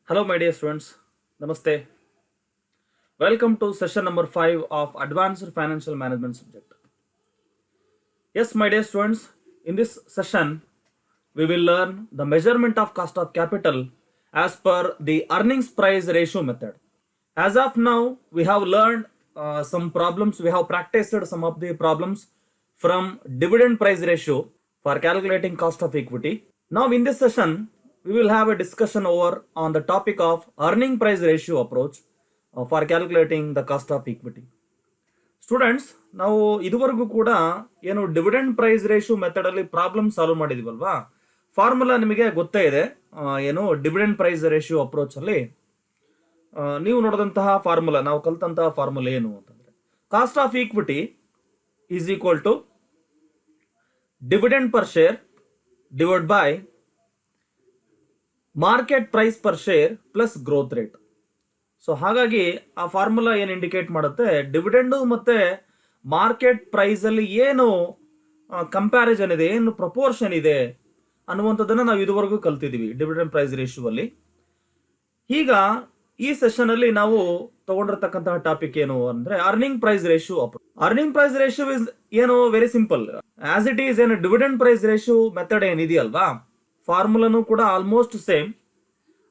Hello, my dear students. Namaste. Welcome to session number 5 of Advanced Financial Management subject. Yes, my dear students, in this session, we will learn the measurement of cost of capital as per the earnings price ratio method. As of now, we have learned some problems. We have practiced some of the problems from dividend price ratio for calculating cost of equity. Now, in this session, we will have a discussion over on the topic of earning price ratio approach for calculating the cost of equity. Students, ನಾವು ಇದುವರೆಗೂ ಕೂಡ ಏನು dividend price ratio method ಅಲ್ಲಿ problem solve ಮಾಡಿದೀವಲ್ವಾ, formula ನಿಮಗೆ ಗೊತ್ತೇ ಇದೆ. ಏನು dividend price ratio approach ಅಲ್ಲಿ ನೀವು ನೋಡಿದಂತಹ ಫಾರ್ಮುಲಾ, ನಾವು ಕಲಿತಂತಹ ಫಾರ್ಮುಲಾ ಏನು ಅಂತಂದ್ರೆ cost of equity is equal to dividend per share divide by market price per share plus growth rate. So ಹಾಗಾಗಿ ಆ ಫಾರ್ಮುಲಾ ಏನು ಇಂಡಿಕೇಟ್ ಮಾಡುತ್ತೆ, ಡಿವಿಡೆಂಡು ಮತ್ತೆ ಮಾರ್ಕೆಟ್ ಪ್ರೈಸ್ ಅಲ್ಲಿ ಏನು ಕಂಪ್ಯಾರಿಸನ್ ಇದೆ, ಏನು ಪ್ರಪೋರ್ಷನ್ ಇದೆ ಅನ್ನುವಂಥದ್ದನ್ನ ನಾವು ಇದುವರೆಗೂ ಕಲ್ತಿದ್ದೀವಿ ಡಿವಿಡೆಂಡ್ ಪ್ರೈಸ್ ರೇಷಿಯೋ ಅಲ್ಲಿ. ಈಗ ಈ ಸೆಷನ್ ಅಲ್ಲಿ ನಾವು ತಗೊಂಡಿರ್ತಕ್ಕಂತಹ ಟಾಪಿಕ್ ಏನು ಅಂದ್ರೆ earning price ratio. Earning price ratio is ಏನು very simple, as it is. ಏನು ಡಿವಿಡೆಂಡ್ ಪ್ರೈಸ್ ರೇಷಿಯೋ ಮೆಥಡ್ ಏನಿದೆಯಲ್ವಾ, ಫಾರ್ಮುಲಾನು ಕೂಡ ಆಲ್ಮೋಸ್ಟ್ ಸೇಮ್.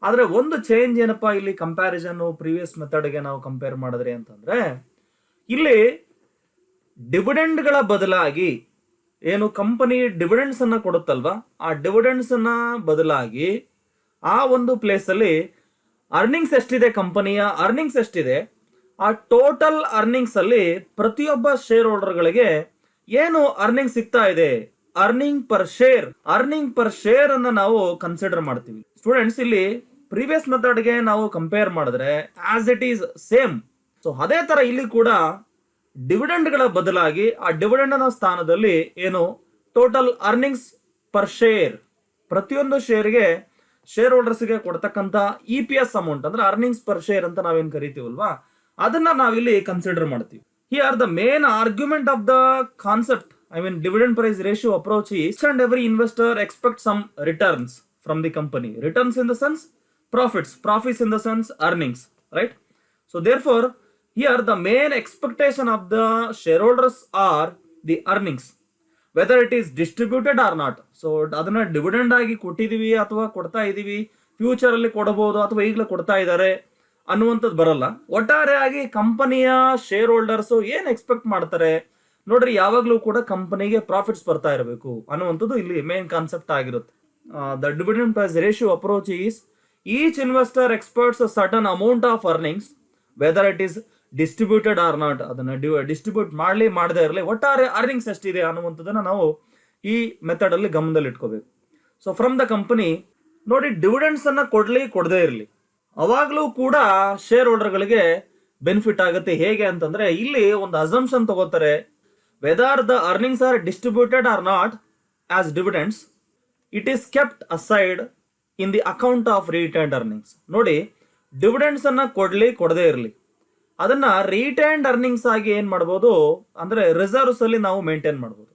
ಆದ್ರೆ ಒಂದು ಚೇಂಜ್ ಏನಪ್ಪಾ ಇಲ್ಲಿ ಕಂಪ್ಯಾರಿಸನ್ ಪ್ರೀವಿಯಸ್ ಮೆಥಡ್ಗೆ ನಾವು ಕಂಪೇರ್ ಮಾಡಿದ್ರೆ ಅಂತಂದ್ರೆ, ಇಲ್ಲಿ ಡಿವಿಡೆಂಡ್ಗಳ ಬದಲಾಗಿ ಏನು ಕಂಪನಿ ಡಿವಿಡೆಂಡ್ಸ್ ಅನ್ನ ಕೊಡುತ್ತಲ್ವಾ, ಆ ಡಿವಿಡೆಂಡ್ಸ್ ಅನ್ನ ಬದಲಾಗಿ ಆ ಒಂದು ಪ್ಲೇಸ್ ಅಲ್ಲಿ ಅರ್ನಿಂಗ್ಸ್ ಎಷ್ಟಿದೆ, ಕಂಪನಿಯ ಅರ್ನಿಂಗ್ಸ್ ಎಷ್ಟಿದೆ, ಆ ಟೋಟಲ್ ಅರ್ನಿಂಗ್ಸ್ ಅಲ್ಲಿ ಪ್ರತಿಯೊಬ್ಬ ಶೇರ್ ಹೋಲ್ಡರ್ಗಳಿಗೆ ಏನು ಅರ್ನಿಂಗ್ ಸಿಗ್ತಾ ಇದೆ, ಅರ್ನಿಂಗ್ ಪರ್ ಶೇರ್ ಅನ್ನ ನಾವು ಕನ್ಸಿಡರ್ ಮಾಡ್ತೀವಿ. ಸ್ಟೂಡೆಂಟ್ಸ್, ಇಲ್ಲಿ ಪ್ರೀವಿಯಸ್ ಮೆಥಡ್ಗೆ ನಾವು ಕಂಪೇರ್ ಮಾಡಿದ್ರೆ as it is same. So ಅದೇ ತರ ಇಲ್ಲಿ ಕೂಡ ಡಿವಿಡೆಂಡ್ಗಳ ಬದಲಾಗಿ ಆ ಡಿವಿಡೆಂಡ್ ನ ಸ್ಥಾನದಲ್ಲಿ ಏನು ಟೋಟಲ್ ಅರ್ನಿಂಗ್ಸ್ ಪರ್ ಶೇರ್, ಪ್ರತಿಯೊಂದು ಶೇರ್ಗೆ ಶೇರ್ ಹೋಲ್ಡರ್ಸ್ಗೆ ಕೊಡ್ತಕ್ಕಂತ EPS ಅಮೌಂಟ್ ಅಂದ್ರೆ ಅರ್ನಿಂಗ್ಸ್ ಪರ್ ಶೇರ್ ಅಂತ ನಾವೇನ್ ಕರಿತೀವಲ್ವಾ, ಅದನ್ನ ನಾವಿಲ್ಲಿ ಕನ್ಸಿಡರ್ ಮಾಡ್ತೀವಿ. Here the main argument of the concept, I mean dividend price ratio approach is each and every investor expects some returns from the company. Returns in the sense profits in the sense earnings, right? So therefore here the main expectation of the shareholders are the earnings, whether it is distributed or not. So ಅದನ್ನ dividend ಆಗಿ ಕೊಟ್ಟಿದೀವಿ ಅಥವಾ ಕೊಡ್ತಾ ಇದೀವಿ, future ಅಲ್ಲಿ ಕೊಡಬಹುದು ಅಥವಾ ಈಗಲೇ ಕೊಡ್ತಾ ಇದ್ದಾರೆ ಅನ್ನುವಂಥದ್ದು ಬರಲ್ಲ. ಒಟ್ಟಾರೆ ಆಗಿ ಕಂಪನಿಯ ಶೇರ್ ಹೋಲ್ಡರ್ಸ್ ಏನ್ ಎಕ್ಸ್ಪೆಕ್ಟ್ ಮಾಡ್ತಾರೆ ನೋಡ್ರಿ, ಯಾವಾಗ್ಲೂ ಕೂಡ ಕಂಪನಿಗೆ ಪ್ರಾಫಿಟ್ಸ್ ಬರ್ತಾ ಇರಬೇಕು ಅನ್ನುವಂಥದ್ದು ಇಲ್ಲಿ ಮೇನ್ ಕಾನ್ಸೆಪ್ಟ್ ಆಗಿರುತ್ತೆ. The dividend price ratio approach is each investor expects a certain amount of earnings whether it is distributed or not. ಅದನ್ನ ಡಿಸ್ಟ್ರಿಬ್ಯೂಟ್ ಮಾಡದೇ ಇರಲಿ, ಒಟ್ಟಾರೆ ಅರ್ನಿಂಗ್ಸ್ ಎಷ್ಟಿದೆ ಅನ್ನುವಂಥದ್ದನ್ನ ನಾವು ಈ ಮೆಥಡ್ ಅಲ್ಲಿ ಗಮನದಲ್ಲಿ ಇಟ್ಕೋಬೇಕು. ಸೊ ಫ್ರಮ್ ದ ಕಂಪನಿ ನೋಡಿ, ಡಿವಿಡೆಂಡ್ಸ್ ಅನ್ನ ಕೊಡದೇ ಇರಲಿ, ಅವಾಗ್ಲೂ ಕೂಡ ಶೇರ್ ಹೋಲ್ಡರ್ಗಳಿಗೆ ಬೆನಿಫಿಟ್ ಆಗುತ್ತೆ. ಹೇಗೆ ಅಂತಂದ್ರೆ, ಇಲ್ಲಿ ಒಂದು ಅಸಂಪ್ಷನ್ ತಗೋತಾರೆ, whether the earnings are distributed or not as dividends, it is kept aside in the account of retained earnings. ನೋಡಿ, ಡಿವಿಡೆಂಡ್ಸ್ ಅನ್ನ ಕೊಡದೇ ಇರಲಿ, ಅದನ್ನ ರಿಟೈನ್ಡ್ ಅರ್ನಿಂಗ್ಸ್ ಆಗಿ ಏನ್ ಮಾಡ್ಬೋದು ಅಂದ್ರೆ ರಿಸರ್ವ್ಸ್ ಅಲ್ಲಿ ನಾವು ಮೇಂಟೈನ್ ಮಾಡ್ಬೋದು.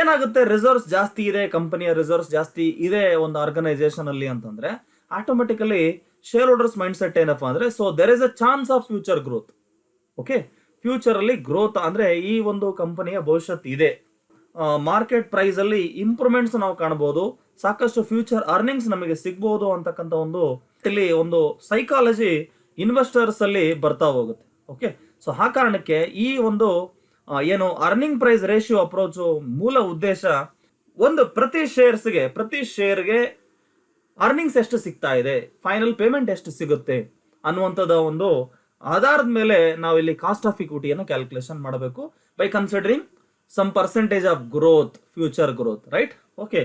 ಏನಾಗುತ್ತೆ, ರಿಸರ್ವ್ಸ್ ಜಾಸ್ತಿ ಇದೆ, ಕಂಪನಿಯ ರಿಸರ್ವ್ಸ್ ಜಾಸ್ತಿ ಇದೆ ಒಂದು ಆರ್ಗನೈಸೇಷನ್ ಅಲ್ಲಿ ಅಂತಂದ್ರೆ automatically share holders mind set ಏನಪ್ಪಾ ಅಂದ್ರೆ, so there is a chance of future growth. Okay, future ಅಲ್ಲಿ ಗ್ರೋತ್ ಅಂದ್ರೆ ಈ ಒಂದು ಕಂಪನಿಯ ಭವಿಷ್ಯತ್ ಇದೆ, ಮಾರ್ಕೆಟ್ ಪ್ರೈಸ್ ಅಲ್ಲಿ ಇಂಪ್ರೂವ್ಮೆಂಟ್ಸ್ ನಾವು ಕಾಣಬಹುದು, ಸಾಕಷ್ಟು ಫ್ಯೂಚರ್ ಅರ್ನಿಂಗ್ಸ್ ನಮಗೆ ಸಿಗ್ಬಹುದು ಅಂತಕ್ಕಂಥ ಒಂದು ಸೈಕಾಲಜಿ ಇನ್ವೆಸ್ಟರ್ಸ್ ಅಲ್ಲಿ ಬರ್ತಾ ಹೋಗುತ್ತೆ. ಓಕೆ, ಸೊ ಆ ಕಾರಣಕ್ಕೆ ಈ ಒಂದು ಏನು ಅರ್ನಿಂಗ್ ಪ್ರೈಸ್ ರೇಷಿಯೋ ಅಪ್ರೋಚ್ ಮೂಲ ಉದ್ದೇಶ, ಒಂದು ಪ್ರತಿ ಶೇರ್ಗೆ ಅರ್ನಿಂಗ್ಸ್ ಎಷ್ಟು ಸಿಗ್ತಾ ಇದೆ, ಫೈನಲ್ ಪೇಮೆಂಟ್ ಎಷ್ಟು ಸಿಗುತ್ತೆ ಅನ್ನುವಂಥದ್ದು ಒಂದು ಆಧಾರದ ಮೇಲೆ ನಾವು ಇಲ್ಲಿ ಕಾಸ್ಟ್ ಆಫ್ ಇಕ್ವಿಟಿಯನ್ನು ಕ್ಯಾಲ್ಕುಲೇಷನ್ ಮಾಡಬೇಕು by considering some percentage of growth, future growth, right? Okay,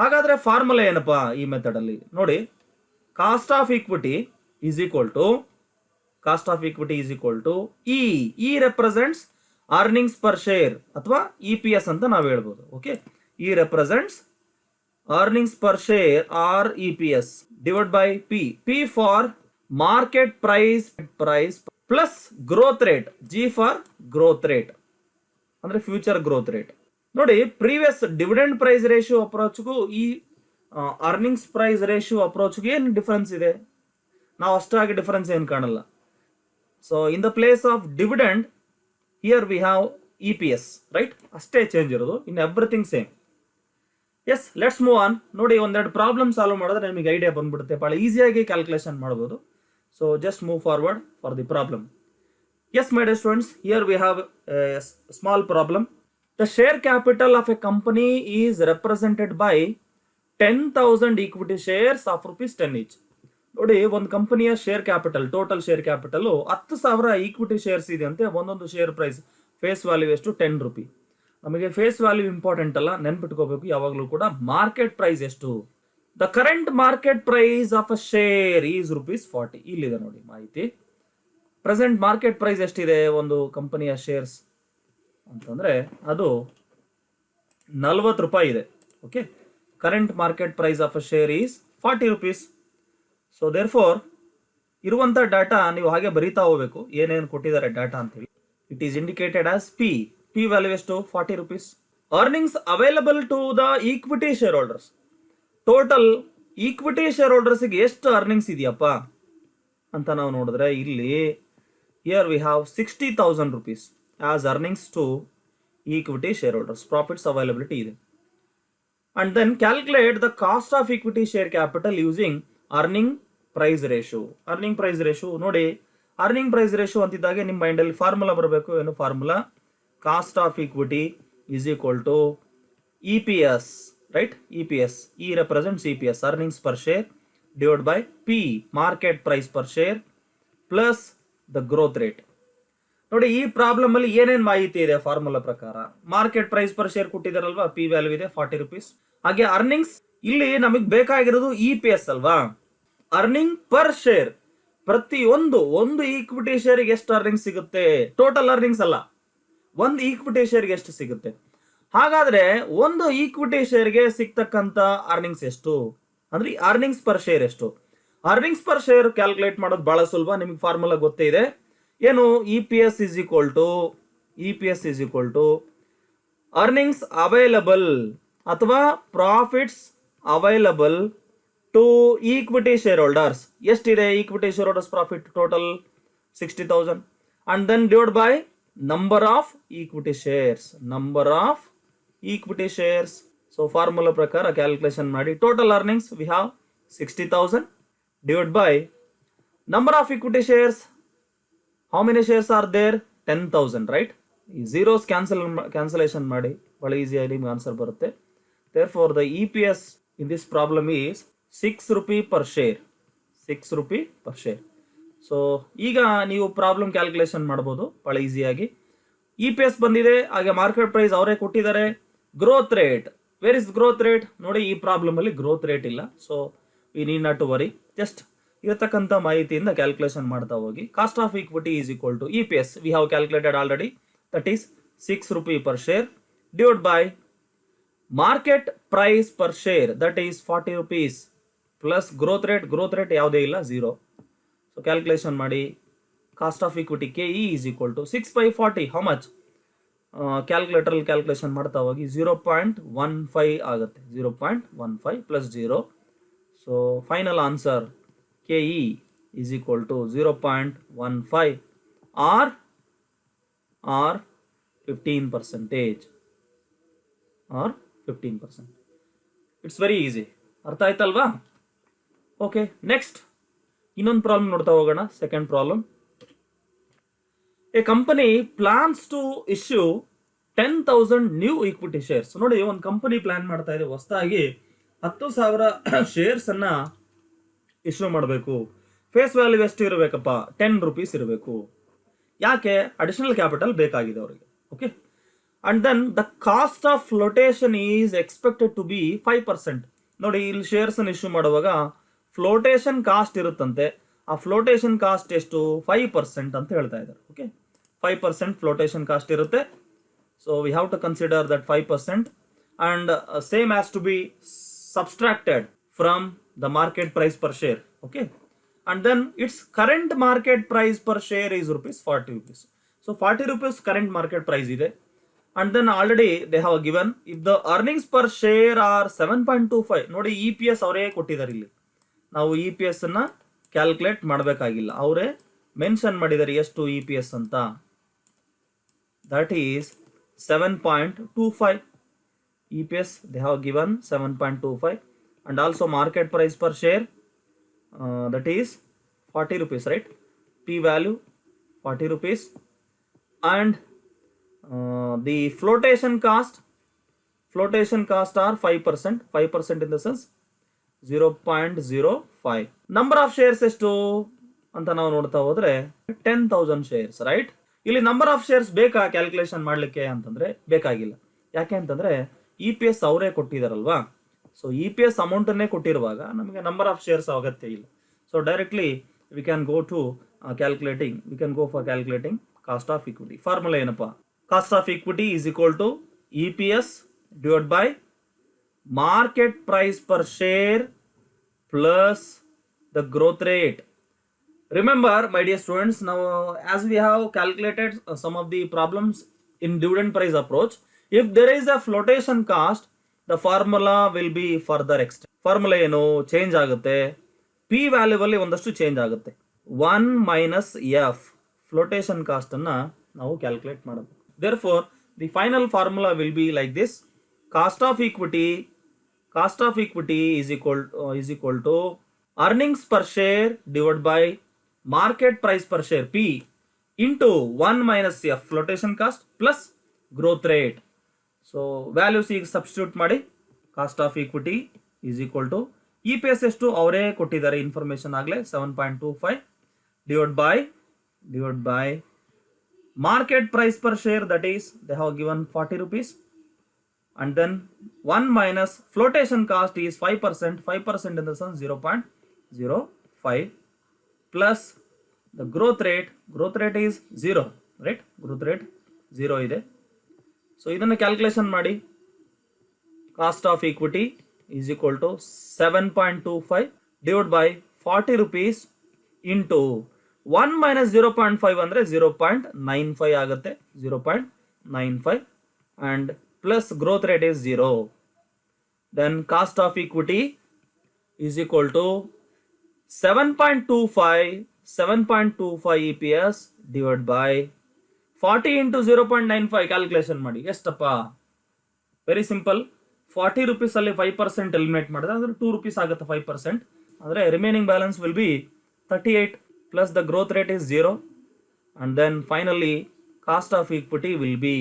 ಹಾಗಾದ್ರೆ ಫಾರ್ಮುಲಾ ಏನಪ್ಪಾ ಈ ಮೆಥಡ್ ಅಲ್ಲಿ ನೋಡಿ, cost of equity is equal to E represents earnings per share ಅಥವಾ EPS ಅಂತ ನಾವು ಹೇಳ್ಬೋದು. Okay, E represents earnings per share or EPS divide by P for market price plus growth rate, G for growth rate ಅಂದ್ರೆ future growth rate. ನೋಡಿ, previous dividend price ratio ಅಪ್ರೋಚ್ಗೂ ಈ earnings price ratio ಅಪ್ರೋಚ್ಗೆ ಏನು difference ಇದೆ? ನಾವು ಅಷ್ಟಾಗಿ difference ಏನು ಕಾಣಲ್ಲ. So in the place of dividend here we have EPS, right? ಅಷ್ಟೇ ಚೇಂಜ್ ಇರೋದು, in everything same. Yes, let's move on. ನೋಡಿ, ಒಂದೆರಡು ಪ್ರಾಬ್ಲಮ್ ಸಾಲ್ವ್ ಮಾಡಿದ್ರೆ ನಿಮಗೆ ಐಡಿಯಾ ಬಂದ್ಬಿಡುತ್ತೆ, ಭಾಳ ಈಸಿಯಾಗಿ ಕ್ಯಾಲ್ಕುಲೇಷನ್ ಮಾಡ್ಬೋದು. So just move forward for the problem. Yes my dear students, here we have a small problem. The share capital of a company is represented by 10,000 equity shares of ₹10 each. ನೋಡಿ, ಒಂದು ಕಂಪನಿಯ share capital, total share capital 10,000 equity shares ಇದೆ ಅಂತೆ. ಒಂದೊಂದು share price face value ಎಷ್ಟು? ₹10. ನಮಗೆ face value important ಅಲ್ಲ, ನೆನ್ಪಿಟ್ಕೋಬೇಕು ಯಾವಾಗಲೂ ಕೂಡ. ಮಾರ್ಕೆಟ್ ಪ್ರೈಸ್ ಎಷ್ಟು? The current market price of a share is ₹40. ಇಲ್ಲಿದೆ ನೋಡಿ ಮಾಹಿತಿ. ಪ್ರೆಸೆಂಟ್ ಮಾರ್ಕೆಟ್ ಪ್ರೈಸ್ ಎಷ್ಟಿದೆ ಒಂದು ಕಂಪನಿಯ ಶೇರ್ಸ್ ಅಂತಂದ್ರೆ ಅದು ₹40 ಇದೆ. Okay, current market price of a share is ₹40. So therefore ಇರುವಂಥ ಡಾಟಾ ನೀವು ಹಾಗೆ ಬರೀತಾ ಹೋಗ್ಬೇಕು, ಏನೇನು ಕೊಟ್ಟಿದ್ದಾರೆ ಡಾಟಾ ಅಂತೇಳಿ. It is indicated as P value ಎಷ್ಟು? ₹40. Earnings available to the equity shareholders. Total equity share ಹೋಲ್ಡರ್ಸ್ಗೆ ಎಷ್ಟು ಅರ್ನಿಂಗ್ಸ್ ಇದೆಯಪ್ಪ ಅಂತ ನಾವು ನೋಡಿದ್ರೆ, ಇಲ್ಲಿ here we have ₹60,000 as earnings to equity shareholders. Profits availability ಇದೆ. And then calculate the cost of equity share capital using earning price ratio. Earning price ratio ನೋಡಿ, earning price ratio ಅಂತಿದ್ದಾಗೆ ನಿಮ್ಮ ಮೈಂಡಲ್ಲಿ ಫಾರ್ಮುಲಾ ಬರಬೇಕು. ಏನು formula? Cost of equity is equal to EPS, right? EPS, E represents EPS, earnings per share, divided by P, market price per share, plus the growth rate. ನೋಡಿ, ಈ problem ಅಲ್ಲಿ ಏನೇನು ಮಾಹಿತಿ ಇದೆ ಫಾರ್ಮುಲಾ ಪ್ರಕಾರ? ಮಾರ್ಕೆಟ್ ಪ್ರೈಸ್ ಪರ್ ಶೇರ್ ಕೊಟ್ಟಿದಾರಲ್ವಾ, P value ಇದೆ ₹40. ಹಾಗೆ ಅರ್ನಿಂಗ್ಸ್, ಇಲ್ಲಿ ನಮಗೆ ಬೇಕಾಗಿರೋದು EPS ಅಲ್ವಾ? ಅರ್ನಿಂಗ್ ಪರ್ ಶೇರ್, ಒಂದು ಈಕ್ವಿಟಿ ಶೇರ್ಗೆ ಎಷ್ಟು ಅರ್ನಿಂಗ್ ಸಿಗುತ್ತೆ? ಟೋಟಲ್ ಅರ್ನಿಂಗ್ಸ್ ಅಲ್ಲ, ಒಂದು ಈಕ್ವಿಟಿ ಶೇರ್ಗೆ ಎಷ್ಟು ಸಿಗುತ್ತೆ? ಹಾಗಾದ್ರೆ ಒಂದು ಈಕ್ವಿಟಿ ಶೇರ್ಗೆ ಸಿಗ್ತಕ್ಕಂಥ ಅರ್ನಿಂಗ್ಸ್ ಎಷ್ಟು ಅಂದ್ರೆ ಅರ್ನಿಂಗ್ಸ್ ಪರ್ ಶೇರ್ ಎಷ್ಟು? ಅರ್ನಿಂಗ್ಸ್ ಪರ್ ಶೇರ್ ಕ್ಯಾಲ್ಕುಲೇಟ್ ಮಾಡೋದು ಬಹಳ ಸುಲಭ, ನಿಮಗೆ ಫಾರ್ಮುಲಾ ಗೊತ್ತೇ ಇದೆ. ಏನು? EPS is equal to earnings available ಅಥವಾ profits available to equity shareholders. ಎಷ್ಟಿದೆ equity shareholders profit? Total 60,000. And then divide by number of equity shares. So formula ಪ್ರಕಾರ ಕ್ಯಾಲ್ಕುಲೇಷನ್ ಮಾಡಿ. Total earnings we have 60,000 divide by number of equity shares. How many shares are there? 10,000, right? Zeros cancellation ಮಾಡಿ, ಬಹಳ ಈಸಿಯಾಗಿ ನಿಮ್ಗೆ answer ಬರುತ್ತೆ. Therefore, the EPS in this problem is ₹6 per share. ₹6 per share. So ಈಗ ನೀವು problem calculation ಮಾಡ್ಬೋದು ಬಹಳ ಈಸಿಯಾಗಿ. EPS ಬಂದಿದೆ, ಹಾಗೆ ಮಾರ್ಕೆಟ್ ಪ್ರೈಸ್ ಅವರೇ ಕೊಟ್ಟಿದ್ದಾರೆ. Growth rate, where is growth rate? ನೋಡಿ, ಈ ಪ್ರಾಬ್ಲಮ್ ಅಲ್ಲಿ ಗ್ರೋತ್ ರೇಟ್ ಇಲ್ಲ. So we need not to worry, just ಇರತಕ್ಕಂಥ ಮಾಹಿತಿಯಿಂದ ಕ್ಯಾಲ್ಕುಲೇಷನ್ ಮಾಡ್ತಾ ಹೋಗಿ. Cost of equity is equal to EPS we have calculated already, that is ₹6 per share divide by market price per share, that is ₹40 plus growth rate ಯಾವುದೇ ಇಲ್ಲ, 0. So calculation ಮಾಡಿ. Cost of equity KE is equal to 6/40. How much? ಕ್ಯಾಲ್ಕುಲೇಟರಲ್ಲಿ calculation ಮಾಡ್ತಾ ಹೋಗಿ 0.15 ಆಗುತ್ತೆ. 0.15 plus 0. So final answer KE is equal to 0.15 or 15%. Or 15%. It's very easy. ಅರ್ಥ ಆಯ್ತಲ್ವಾ? Okay, next ಇನ್ನೊಂದು ಪ್ರಾಬ್ಲಮ್ ನೋಡ್ತಾ ಹೋಗೋಣ. Second problem. A company plans to issue 10,000 new equity shares. ನೋಡಿ, ಒಂದು ಕಂಪನಿ ಪ್ಲಾನ್ ಮಾಡ್ತಾ ಇದೆ ಹೊಸದಾಗಿ 10,000 ಶೇರ್ಸ್ ಅನ್ನ ಇಶ್ಯೂ ಮಾಡಬೇಕು. ಫೇಸ್ ವ್ಯಾಲ್ಯೂ ಎಷ್ಟು ಇರಬೇಕಪ್ಪ? ₹10 ಇರಬೇಕು. ಯಾಕೆ? ಅಡಿಷನಲ್ ಕ್ಯಾಪಿಟಲ್ ಬೇಕಾಗಿದೆ ಅವರಿಗೆ. Okay, and then the cost of flotation is expected to be 5%. ನೋಡಿ, ಇಲ್ಲಿ ಶೇರ್ಸ್ ಅನ್ನು ಇಶ್ಯೂ ಮಾಡುವಾಗ ಫ್ಲೋಟೇಷನ್ ಕಾಸ್ಟ್ ಇರುತ್ತಂತೆ. ಆ ಫ್ಲೋಟೇಷನ್ ಕಾಸ್ಟ್ ಎಷ್ಟು? 5% ಅಂತ ಹೇಳ್ತಾ ಇದ್ದಾರೆ. ಓಕೆ, 5% ಫ್ಲೋಟೇಷನ್ ಕಾಸ್ಟ್ ಇರುತ್ತೆ. So we have to consider that 5%, and same has to be subtracted from the market price per share. Okay, and then its current market price per share is ₹40. So ₹40 current market price ide. And then already they have given if the earnings per share are 7.25. ನೋಡಿ, EPS ಅವರೇ ಕೊಟ್ಟಿದ್ದಾರೆ. ಇಲ್ಲಿ ನಾವು EPS ಅನ್ನ calculate ಮಾಡಬೇಕಾಗಿಲ್ಲ, ಅವರೇ mention ಮಾಡಿದ್ದಾರೆ ಎಷ್ಟು EPS ಅಂತ. That is 7.25 EPS. they have given 7.25 and also market price per share that is 40 rupees, right? P value 40 rupees and the flotation cost are 5% in the sense 0.05. number of shares ಎಷ್ಟು ಅಂತ ನಾವು ನೋಡ್ತಾ ಹೋದ್ರೆ 10,000 shares, right? ಇಲ್ಲಿ number of shares ಬೇಕಾ calculation ಮಾಡಲಿಕ್ಕೆ ಅಂತಂದ್ರೆ ಬೇಕಾಗಿಲ್ಲ. ಯಾಕೆ ಅಂತಂದ್ರೆ EPS ಅವರೇ ಕೊಟ್ಟಿದಾರಲ್ವಾ. ಸೊ EPS ಅಮೌಂಟನ್ನೇ ಕೊಟ್ಟಿರುವಾಗ ನಮಗೆ ನಂಬರ್ ಆಫ್ ಶೇರ್ಸ್ ಅಗತ್ಯ ಇಲ್ಲ. So directly we can go to calculating cost of equity. Formula ಏನಪ್ಪಾ? Cost of equity is equal to EPS divided by market price per share plus the growth rate. Remember, my dear students, now as we have calculated some of the problems in dividend price approach, if there is a flotation cost, the formula will be further extended. Formula ಏನು change ಆಗುತ್ತೆ, P value ಅಲ್ಲಿ ಒಂದಷ್ಟು change ಆಗುತ್ತೆ. 1 minus F flotation cost ಅನ್ನ ನಾವು calculate ಮಾಡಬೇಕು. Therefore, the final formula will be like this: cost of equity is equal to earnings per share divided by market price per share P into 1 minus F flotation cost plus growth rate. So values ಈಗ substitute ಮಾಡಿ cost of equity is equal to EPS ಎಷ್ಟು ಅವರೇ ಕೊಟ್ಟಿದ್ದಾರೆ information ಆಗಲೇ 7.25 divided by market price per share, that is they have given 40 rupees, and then 1 minus flotation cost is 5% in the sense 0.05 plus the growth rate is 0, right? growth rate 0 ಇದೆ. So ಇದನ್ನು calculation ಮಾಡಿ. Cost of equity is equal to 7.25 divided by 40 rupees into 1 minus 0.5 ಅಂದ್ರೆ 0.95 ಆಗುತ್ತೆ, 0.95 and plus growth rate is 0. then cost of equity is equal to 7.25 EPS divided by 40 into 0.95 calculation ಮಾಡಿ. ಎಷ್ಟಪ್ಪ? Very simple. 40 rupees ಅಲ್ಲಿ 5% eliminate ಮಾಡಿದ್ರೆ ಅಂದ್ರೆ 2 rupees ಆಗುತ್ತೆ 5%. ಅಂದ್ರೆ remaining balance will be 38 plus the growth rate is 0, and then finally cost of equity will be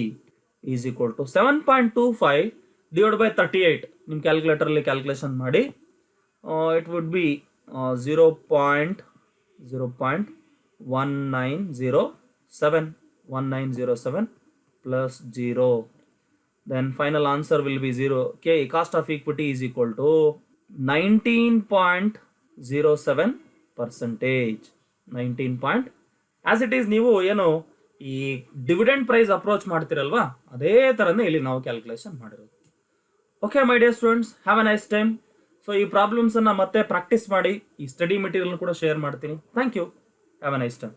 is equal to 7.25 divided by 38. ನಿಮ್ಮ calculator ಅಲ್ಲಿ calculation ಮಾಡಿ. it would be 0.1907 plus 0. then final answer will be 0. Okay, cost of equity is equal to 19.07%. 19 as it is. ನೀವು ಏನು ಈ dividend price approach ಮಾಡ್ತಿರಲ್ವಾ, ಅದೇ ತರನೇ ಇಲ್ಲಿ ನಾವು ಕ್ಯಾಲ್ಕುಲೇಷನ್ ಮಾಡಿರೋದು. Okay my dear students, have a nice time. So ಈ problems ಅನ್ನ ಮತ್ತೆ ಪ್ರಾಕ್ಟೀಸ್ ಮಾಡಿ, ಈ ಸ್ಟಡಿ ಮೆಟೀರಿಯಲ್ ಕೂಡ ಶೇರ್ ಮಾಡ್ತೀನಿ. Thank you, have a nice time.